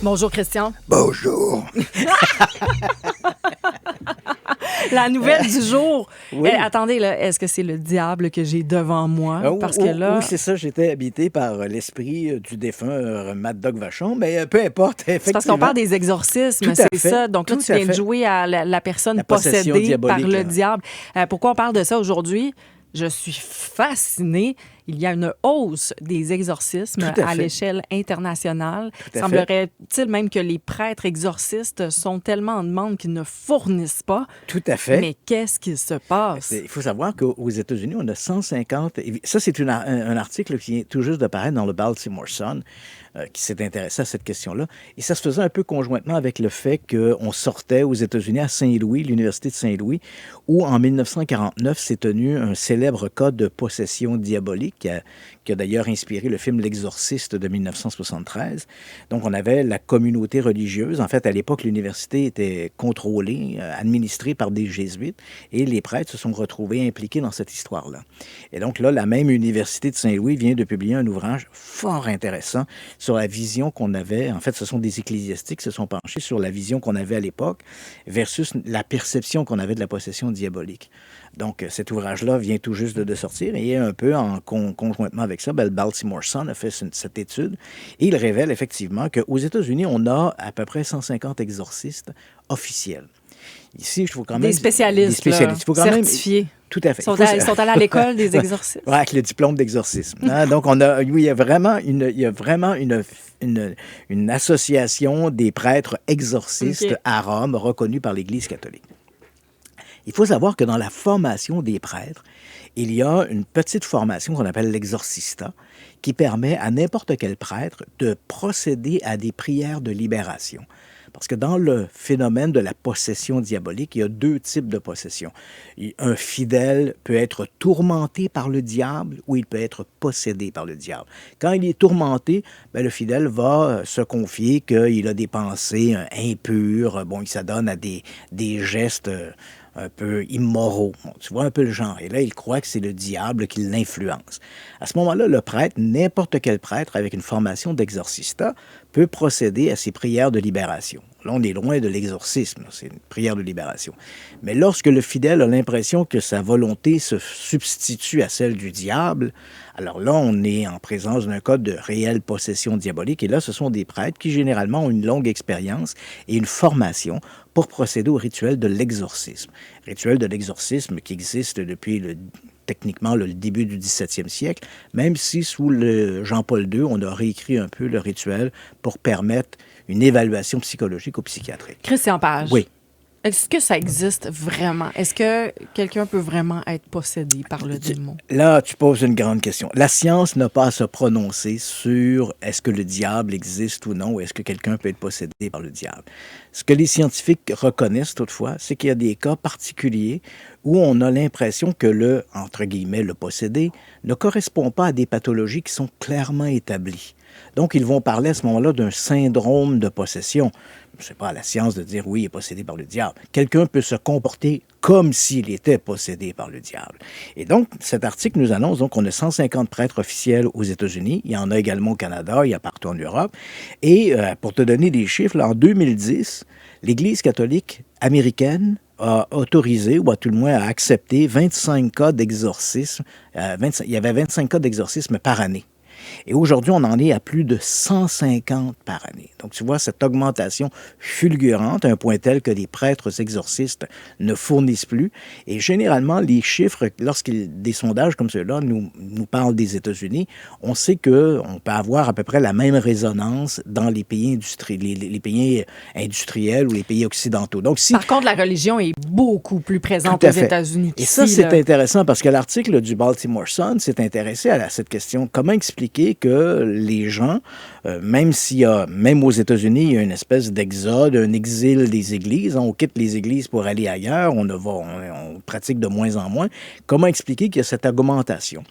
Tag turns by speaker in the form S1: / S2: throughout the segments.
S1: Bonjour, Christian.
S2: Bonjour.
S1: La nouvelle du jour.
S2: Oui.
S1: Attendez, là, est-ce que c'est le diable que j'ai devant moi? Parce que là...
S2: Oui, c'est ça, j'étais habité par l'esprit du défunt Mad Dog Vachon, mais peu importe,
S1: C'est parce
S2: effectivement.
S1: qu'on parle des exorcismes,
S2: Tout à
S1: c'est
S2: fait,
S1: ça. Donc là,
S2: tout
S1: tu
S2: à
S1: viens de
S2: fait.
S1: jouer à la personne
S2: La possession
S1: possédée par
S2: diabolique,
S1: le
S2: là.
S1: diable. Pourquoi on parle de ça aujourd'hui? Je suis fascinée. Il y a une hausse des exorcismes
S2: Tout à
S1: à
S2: fait.
S1: l'échelle internationale.
S2: Tout à
S1: Semblerait-il même que les prêtres exorcistes sont tellement en demande qu'ils ne fournissent pas.
S2: Tout à fait.
S1: Mais qu'est-ce qui se passe?
S2: Il faut savoir qu'aux États-Unis, on a 150... Ça, c'est un article qui vient tout juste de paraître dans le Baltimore Sun, qui s'est intéressé à cette question-là. Et ça se faisait un peu conjointement avec le fait qu'on sortait aux États-Unis à Saint-Louis, l'Université de Saint-Louis, où en 1949 s'est tenu un célèbre cas de possession diabolique qui a d'ailleurs inspiré le film L'Exorciste de 1973. Donc, on avait la communauté religieuse. En fait, à l'époque, l'université était contrôlée, administrée par des jésuites, et les prêtres se sont retrouvés impliqués dans cette histoire-là. Et donc là, la même Université de Saint-Louis vient de publier un ouvrage fort intéressant sur la vision qu'on avait. En fait, ce sont des ecclésiastiques qui se sont penchés sur la vision qu'on avait à l'époque versus la perception qu'on avait de la possession diabolique. Donc, cet ouvrage-là vient tout juste de sortir et un peu conjointement avec ça, le Baltimore Sun a fait cette étude et il révèle effectivement qu'aux États-Unis, on a à peu près 150 exorcistes officiels. Ici, il faut quand même...
S1: Des spécialistes,
S2: Il faut quand
S1: certifiés.
S2: Même, tout à fait.
S1: Ils sont allés à l'école des exorcistes.
S2: Oui, avec le diplôme d'exorcisme. Hein? Donc, il y a vraiment une association des prêtres exorcistes à Rome reconnue par l'Église catholique. Il faut savoir que dans la formation des prêtres, il y a une petite formation qu'on appelle l'exorcista, qui permet à n'importe quel prêtre de procéder à des prières de libération. Parce que dans le phénomène de la possession diabolique, il y a deux types de possession. Un fidèle peut être tourmenté par le diable ou il peut être possédé par le diable. Quand il est tourmenté, le fidèle va se confier qu'il a des pensées impures, il s'adonne à des gestes un peu immoraux. Tu vois un peu le genre. Et là, il croit que c'est le diable qui l'influence. À ce moment-là, le prêtre, n'importe quel prêtre avec une formation d'exorcista, peut procéder à ces prières de libération. Là, on est loin de l'exorcisme, c'est une prière de libération. Mais lorsque le fidèle a l'impression que sa volonté se substitue à celle du diable, alors là, on est en présence d'un cas de réelle possession diabolique. Et là, ce sont des prêtres qui, généralement, ont une longue expérience et une formation pour procéder au rituel de l'exorcisme. Rituel de l'exorcisme qui existe depuis techniquement le début du 17e siècle, même si sous le Jean-Paul II, on a réécrit un peu le rituel pour permettre une évaluation psychologique ou psychiatrique.
S1: Christian Page.
S2: Oui.
S1: Est-ce que ça existe vraiment? Est-ce que quelqu'un peut vraiment être possédé par le démon?
S2: Là, tu poses une grande question. La science n'a pas à se prononcer sur est-ce que le diable existe ou non, ou est-ce que quelqu'un peut être possédé par le diable. Ce que les scientifiques reconnaissent toutefois, c'est qu'il y a des cas particuliers où on a l'impression que le, entre guillemets, le possédé ne correspond pas à des pathologies qui sont clairement établies. Donc, ils vont parler à ce moment-là d'un syndrome de possession. Ce n'est pas à la science de dire oui, il est possédé par le diable. Quelqu'un peut se comporter comme s'il était possédé par le diable. Et donc, cet article nous annonce qu'on a 150 prêtres officiels aux États-Unis. Il y en a également au Canada, il y a partout en Europe. Et pour te donner des chiffres, là, en 2010, l'Église catholique américaine a autorisé, ou à tout le moins a accepté 25 cas d'exorcisme. Il y avait 25 cas d'exorcisme par année. Et aujourd'hui, on en est à plus de 150 par année. Donc, tu vois, cette augmentation fulgurante, à un point tel que les prêtres exorcistes ne fournissent plus. Et généralement, les chiffres, des sondages comme ceux-là nous parlent des États-Unis, on sait qu'on peut avoir à peu près la même résonance dans les pays, les pays industriels ou les pays occidentaux. Donc,
S1: Par contre, la religion est beaucoup plus présente aux États-Unis qu'ici.
S2: Et ça, c'est intéressant parce que l'article du Baltimore Sun s'est intéressé à cette question. Comment expliquer que les gens, même aux États-Unis, il y a une espèce d'exode, un exil des églises. On quitte les églises pour aller ailleurs, on pratique de moins en moins. Comment expliquer qu'il y a cette augmentation?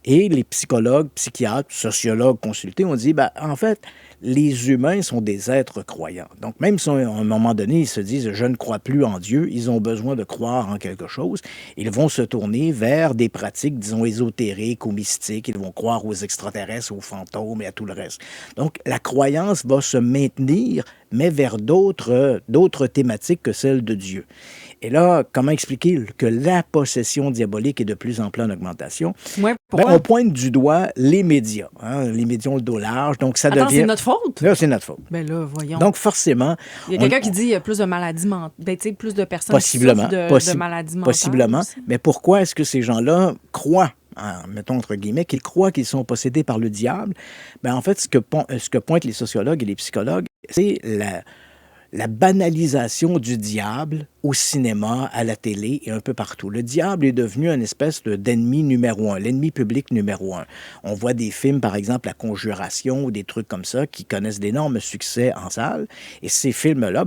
S2: Et les psychologues, psychiatres, sociologues consultés ont dit, en fait, les humains sont des êtres croyants. Donc, même si à un moment donné, ils se disent « je ne crois plus en Dieu », ils ont besoin de croire en quelque chose. Ils vont se tourner vers des pratiques, disons, ésotériques ou mystiques. Ils vont croire aux extraterrestres, aux fantômes et à tout le reste. Donc, la croyance va se maintenir, mais vers d'autres thématiques que celles de Dieu. Et là, comment expliquer que la possession diabolique est de plus en plus en augmentation?
S1: Ouais, pourquoi?
S2: On pointe du doigt les médias. Les médias ont le dos large, donc ça
S1: Attends,
S2: devient...
S1: c'est notre faute?
S2: Là, c'est notre faute.
S1: Ben là, voyons.
S2: Donc, forcément...
S1: Il y a quelqu'un qui dit qu'il y a plus de maladies mentales, plus de personnes
S2: possiblement,
S1: qui souffrent de maladies mentales.
S2: Possiblement.
S1: Aussi.
S2: Mais pourquoi est-ce que ces gens-là croient, mettons entre guillemets, qu'ils croient qu'ils sont possédés par le diable? Ben, en fait, ce que pointent les sociologues et les psychologues, c'est la banalisation du diable au cinéma, à la télé et un peu partout. Le diable est devenu une espèce d'ennemi numéro un, l'ennemi public numéro un. On voit des films, par exemple, La Conjuration ou des trucs comme ça, qui connaissent d'énormes succès en salle. Et ces films-là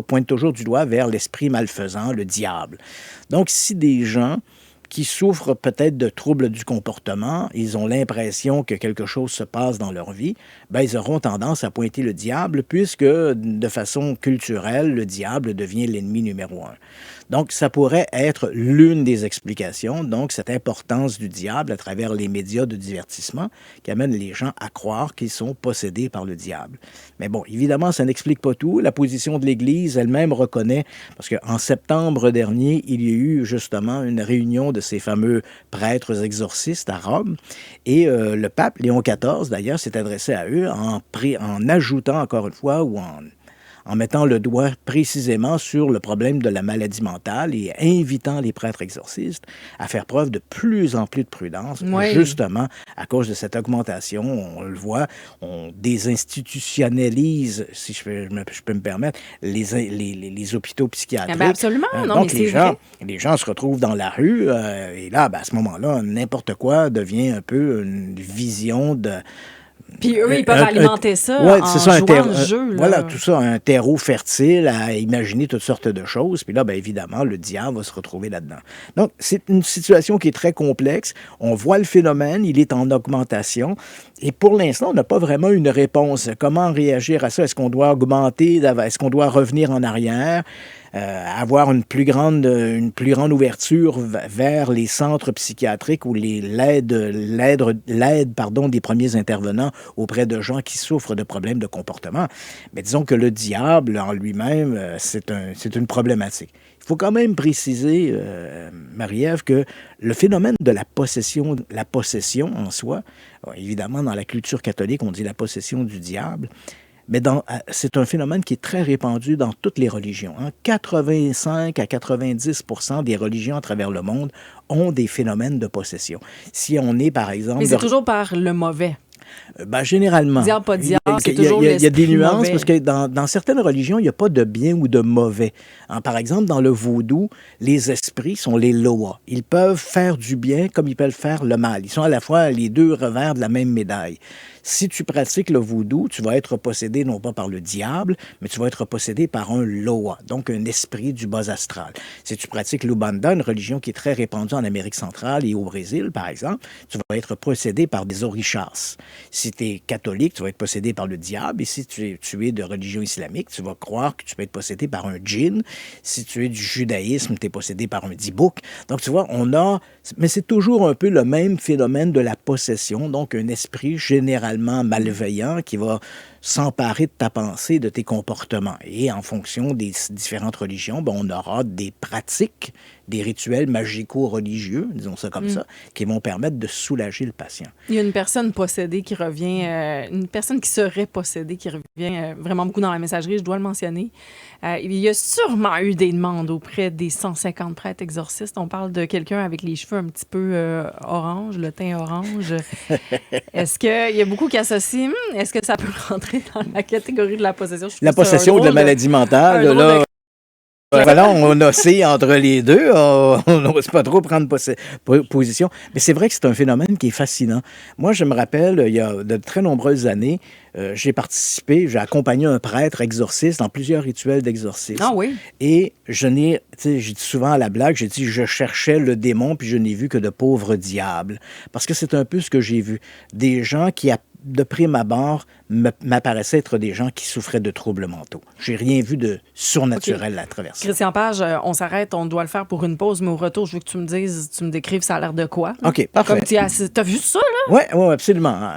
S2: pointent toujours du doigt vers l'esprit malfaisant, le diable. Donc, si des gens qui souffrent peut-être de troubles du comportement, ils ont l'impression que quelque chose se passe dans leur vie, ben ils auront tendance à pointer le diable puisque, de façon culturelle, le diable devient l'ennemi numéro un. Donc, ça pourrait être l'une des explications, donc cette importance du diable à travers les médias de divertissement qui amène les gens à croire qu'ils sont possédés par le diable. Mais bon, évidemment, ça n'explique pas tout. La position de l'Église elle-même reconnaît, parce qu'en septembre dernier, il y a eu justement une réunion de ces fameux prêtres exorcistes à Rome, et le pape Léon XIV, d'ailleurs, s'est adressé à eux en ajoutant, encore une fois, ou en mettant le doigt précisément sur le problème de la maladie mentale et invitant les prêtres exorcistes à faire preuve de plus en plus de prudence, justement à cause de cette augmentation. On le voit, on désinstitutionnalise, si je peux me permettre, les hôpitaux psychiatriques.
S1: Ben absolument, non,
S2: donc
S1: mais c'est vrai.
S2: les gens se retrouvent dans la rue et là, ben, à ce moment-là, n'importe quoi devient un peu une vision de...
S1: Puis eux, ils peuvent alimenter ça en jouant le jeu. Là.
S2: Voilà, tout ça, un terreau fertile à imaginer toutes sortes de choses. Puis là, bien évidemment, le diable va se retrouver là-dedans. Donc, c'est une situation qui est très complexe. On voit le phénomène, il est en augmentation. Et pour l'instant, on n'a pas vraiment une réponse. Comment réagir à ça? Est-ce qu'on doit augmenter? Est-ce qu'on doit revenir en arrière? Avoir une plus grande ouverture vers les centres psychiatriques ou l'aide des premiers intervenants auprès de gens qui souffrent de problèmes de comportement. Mais disons que le diable en lui-même, c'est une problématique. Il faut quand même préciser, Marie-Ève, que le phénomène de la possession en soi, évidemment, dans la culture catholique, on dit la possession du diable, mais c'est un phénomène qui est très répandu dans toutes les religions. 85 à 90% des religions à travers le monde ont des phénomènes de possession. Si on est, par exemple...
S1: Mais c'est toujours par le mauvais.
S2: Ben, généralement.
S1: Diable, pas diable, c'est toujours
S2: il y a des nuances
S1: mauvais.
S2: parce que dans certaines religions, il n'y a pas de bien ou de mauvais. Par exemple, dans le vaudou, les esprits sont les loas. Ils peuvent faire du bien comme ils peuvent faire le mal. Ils sont à la fois les deux revers de la même médaille. Si tu pratiques le vaudou, tu vas être possédé non pas par le diable, mais tu vas être possédé par un loa, donc un esprit du bas astral. Si tu pratiques l'Umbanda, une religion qui est très répandue en Amérique centrale et au Brésil, par exemple, tu vas être possédé par des orishas. Si tu es catholique, tu vas être possédé par le diable, et si tu es de religion islamique, tu vas croire que tu peux être possédé par un djinn. Si tu es du judaïsme, tu es possédé par un dibouk. Donc, tu vois, mais c'est toujours un peu le même phénomène de la possession, donc un esprit généralement malveillant qui va s'emparer de ta pensée, de tes comportements. Et en fonction des différentes religions, ben, on aura des pratiques, des rituels magico-religieux, disons ça comme ça, qui vont permettre de soulager le patient.
S1: Il y a une personne possédée qui revient, une personne qui serait possédée qui revient vraiment beaucoup dans la messagerie, je dois le mentionner. Il y a sûrement eu des demandes auprès des 150 prêtres exorcistes. On parle de quelqu'un avec les cheveux un petit peu orange, le teint orange. Est-ce qu'il y a beaucoup qui associent, est-ce que ça peut rentrer dans la catégorie de la possession?
S2: La possession de la maladie mentale, là... Voilà, on oscille entre les deux, on n'ose pas trop prendre position. Mais c'est vrai que c'est un phénomène qui est fascinant. Moi, je me rappelle, il y a de très nombreuses années, j'ai accompagné un prêtre exorciste dans plusieurs rituels d'exorcisme.
S1: Ah oui?
S2: Et j'ai dit souvent à la blague, je cherchais le démon, puis je n'ai vu que de pauvres diables. Parce que c'est un peu ce que j'ai vu. Des gens qui de prime abord, m'apparaissaient être des gens qui souffraient de troubles mentaux. J'ai rien vu de surnaturel à travers ça.
S1: Christian Page, on s'arrête, on doit le faire pour une pause, mais au retour, je veux que tu me décrives ça a l'air de quoi.
S2: OK, parfait.
S1: Comme t'as vu ça, là?
S2: Oui, absolument.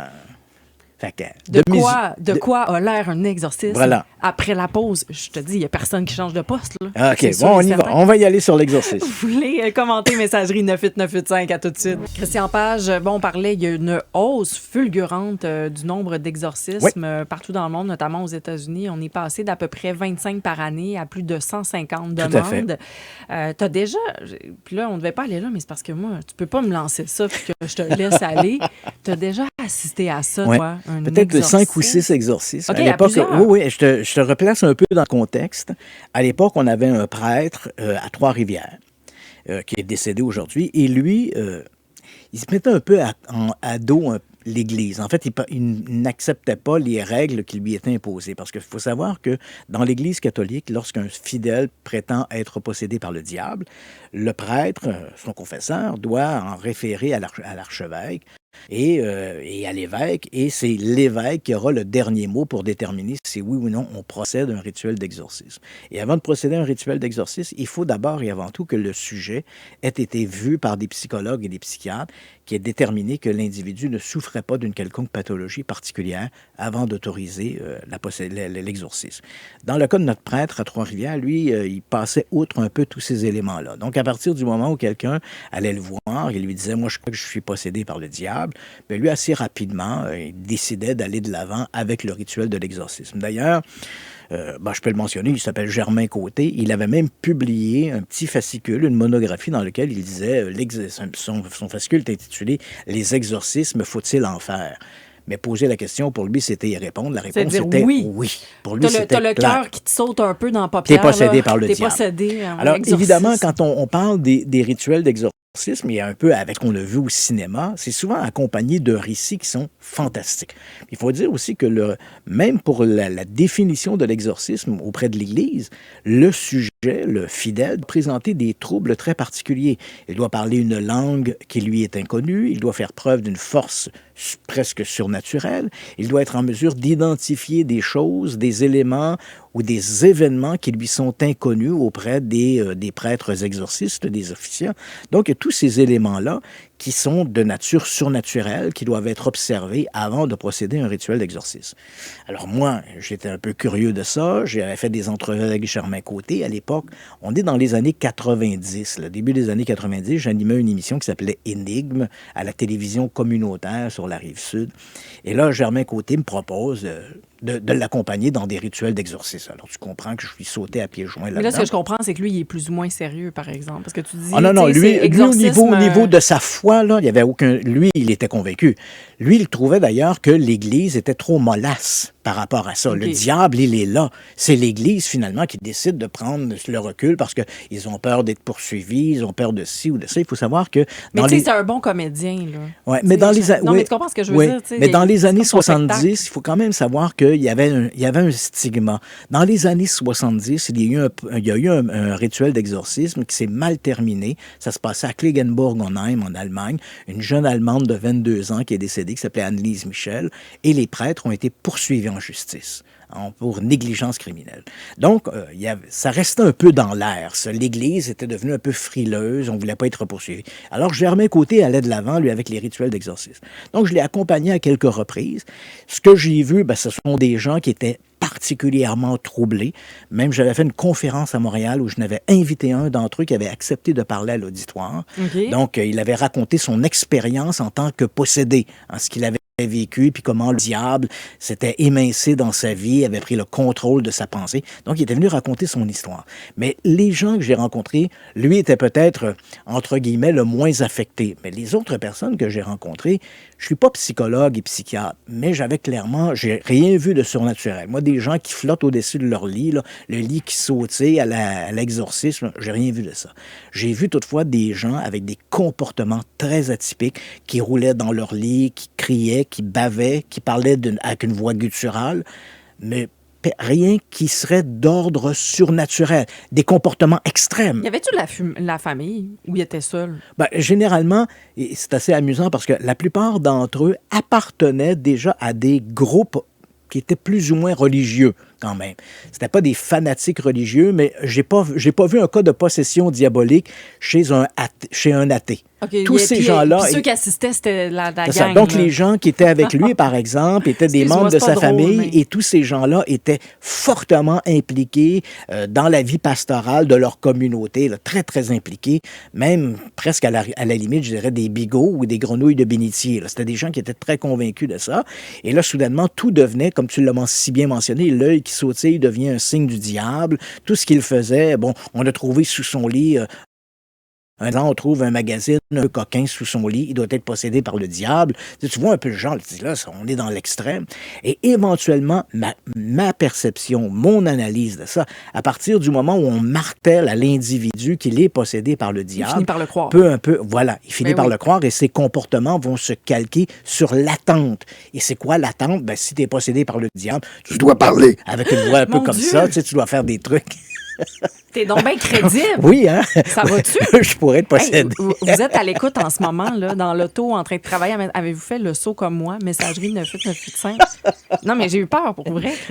S2: Fait que,
S1: De quoi a l'air un exorcisme?
S2: Voilà.
S1: Après la pause, je te dis, il n'y a personne qui change de poste. Là.
S2: OK, bon, on y va. On va y aller sur l'exorcisme.
S1: Vous voulez commenter messagerie 98985 à tout de suite. Christian Page, on parlait, il y a une hausse fulgurante du nombre d'exorcismes partout dans le monde, notamment aux États-Unis. On est passé d'à peu près 25 par année à plus de 150 demandes.
S2: Tout à fait.
S1: T'as déjà... Puis là, on ne devait pas aller là, mais c'est parce que moi, tu peux pas me lancer ça puis que je te laisse aller. T'as déjà assisté à ça, toi?
S2: Peut-être 5 ou 6 exorcismes.
S1: OK,
S2: à l'époque,
S1: oui,
S2: je te replace un peu dans le contexte. À l'époque, on avait un prêtre à Trois-Rivières qui est décédé aujourd'hui. Et lui, il se mettait un peu à dos l'Église. En fait, il n'acceptait pas les règles qui lui étaient imposées. Parce qu'il faut savoir que dans l'Église catholique, lorsqu'un fidèle prétend être possédé par le diable, le prêtre, son confesseur, doit en référer à l'archevêque et à l'évêque, et c'est l'évêque qui aura le dernier mot pour déterminer si oui ou non on procède à un rituel d'exorcisme. Et avant de procéder à un rituel d'exorcisme, il faut d'abord et avant tout que le sujet ait été vu par des psychologues et des psychiatres qui aient déterminé que l'individu ne souffrait pas d'une quelconque pathologie particulière avant d'autoriser l'exorcisme. Dans le cas de notre prêtre à Trois-Rivières, lui, il passait outre un peu tous ces éléments-là. Donc, à partir du moment où quelqu'un allait le voir, il lui disait « Moi, je crois que je suis possédé par le diable », bien, lui, assez rapidement, il décidait d'aller de l'avant avec le rituel de l'exorcisme. D'ailleurs, je peux le mentionner, il s'appelle Germain Côté. Il avait même publié un petit fascicule, une monographie dans lequel il disait, son fascicule est intitulé « Les exorcismes, faut-il en faire ?» Mais poser la question, pour lui, c'était y répondre. La réponse était oui. Pour lui, c'était
S1: t'as le cœur qui te saute un peu dans la paupière.
S2: T'es possédé par le diable.
S1: T'es possédé.
S2: Alors, évidemment, quand on parle des rituels d'exorcisme, et un peu avec, on l'a vu au cinéma, c'est souvent accompagné de récits qui sont fantastiques. Il faut dire aussi que même pour la définition de l'exorcisme auprès de l'Église, le sujet, le fidèle, doit présenter des troubles très particuliers. Il doit parler une langue qui lui est inconnue, il doit faire preuve d'une force presque surnaturelle, il doit être en mesure d'identifier des choses, des éléments ou des événements qui lui sont inconnus auprès des prêtres exorcistes, des officiants. Donc, il y a tous ces éléments-là qui sont de nature surnaturelle, qui doivent être observés avant de procéder à un rituel d'exorcisme. Alors moi, j'étais un peu curieux de ça. J'avais fait des entrevues avec Germain Côté à l'époque. On est dans les années 90, le début des années 90. J'animais une émission qui s'appelait Énigme à la télévision communautaire sur la Rive-Sud. Et là, Germain Côté me propose de l'accompagner dans des rituels d'exorcisme. Alors, tu comprends que je suis sauté à pieds joints là-dedans.
S1: Mais là, ce que je comprends, c'est que lui, il est plus ou moins sérieux, par exemple. Parce que tu dis...
S2: Ah non, lui au niveau de sa foi, là, il y avait aucun... Lui, il était convaincu. Lui, il trouvait d'ailleurs que l'Église était trop mollasse par rapport à ça. Okay. Le diable, il est là. C'est l'Église, finalement, qui décide de prendre le recul parce qu'ils ont peur d'être poursuivis, ils ont peur de ci ou de ça. Il faut savoir que...
S1: Mais tu sais, c'est un bon comédien, là.
S2: Ouais, mais dans les...
S1: Non, mais tu comprends ce que je veux dire?
S2: Mais dans les années 70, il faut quand même savoir qu'il y avait un stigma. Dans les années 70, il y a eu un rituel d'exorcisme qui s'est mal terminé. Ça se passait à Klagenburg-Onheim, en Allemagne. Une jeune Allemande de 22 ans qui est décédée, qui s'appelait Anneliese Michel, et les prêtres ont été poursuivis en justice pour négligence criminelle. Donc, ça restait un peu dans l'air. L'Église était devenue un peu frileuse, on ne voulait pas être poursuivi. Alors, Germain Côté allait de l'avant, lui, avec les rituels d'exorcisme. Donc, je l'ai accompagné à quelques reprises. Ce que j'ai vu, ce sont des gens qui étaient particulièrement troublés. Même, j'avais fait une conférence à Montréal où je n'avais invité un d'entre eux qui avait accepté de parler à l'auditoire. Okay. Donc, il avait raconté son expérience en tant que possédé, ce qu'il avait vécu, puis comment le diable s'était émincé dans sa vie, avait pris le contrôle de sa pensée. Donc, il était venu raconter son histoire. Mais les gens que j'ai rencontrés, lui était peut-être, entre guillemets, le moins affecté. Mais les autres personnes que j'ai rencontrées, je suis pas psychologue et psychiatre, mais j'ai rien vu de surnaturel. Moi, des gens qui flottent au-dessus de leur lit, là, le lit qui sautait à l'exorcisme, j'ai rien vu de ça. J'ai vu toutefois des gens avec des comportements très atypiques, qui roulaient dans leur lit, qui criaient, qui bavaient, qui parlaient avec une voix gutturale, mais rien qui serait d'ordre surnaturel, des comportements extrêmes.
S1: Y avait-tu la famille où il était seul?
S2: Ben, généralement, et c'est assez amusant parce que la plupart d'entre eux appartenaient déjà à des groupes qui étaient plus ou moins religieux quand même. C'était pas des fanatiques religieux, mais j'ai pas vu un cas de possession diabolique chez un athée.
S1: Okay,
S2: tous ces gens-là...
S1: Ceux qui assistaient, c'était la gang.
S2: Ça. Donc, les gens qui étaient avec lui, par exemple, étaient des membres de sa famille et tous ces gens-là étaient fortement impliqués dans la vie pastorale de leur communauté, là, très, très impliqués, même presque à la limite, je dirais, des bigots ou des grenouilles de bénitier. C'était des gens qui étaient très convaincus de ça. Et là, soudainement, tout devenait, comme tu l'as si bien mentionné, l'œil qui sautille devient un signe du diable. Tout ce qu'il faisait, bon, on a trouvé sous son lit... Un an, on trouve un magazine, un coquin sous son lit, il doit être possédé par le diable. Tu vois un peu le genre, là, on est dans l'extrême. Et éventuellement, ma perception, mon analyse de ça, à partir du moment où on martèle à l'individu qu'il est possédé par le diable,
S1: il finit par le croire.
S2: Peu à peu, voilà, il finit par le croire et ses comportements vont se calquer sur l'attente. Et c'est quoi l'attente? Ben, si tu es possédé par le diable, tu dois parler avec une voix un peu comme ça, tu dois faire des trucs.
S1: T'es donc bien crédible.
S2: Oui, hein?
S1: Ça va-tu?
S2: Je pourrais te posséder.
S1: Hey, vous êtes à l'écoute en ce moment, là, dans l'auto, en train de travailler. Avez-vous fait le saut comme moi? Messagerie 98985. Non, mais j'ai eu peur pour vrai, Christian.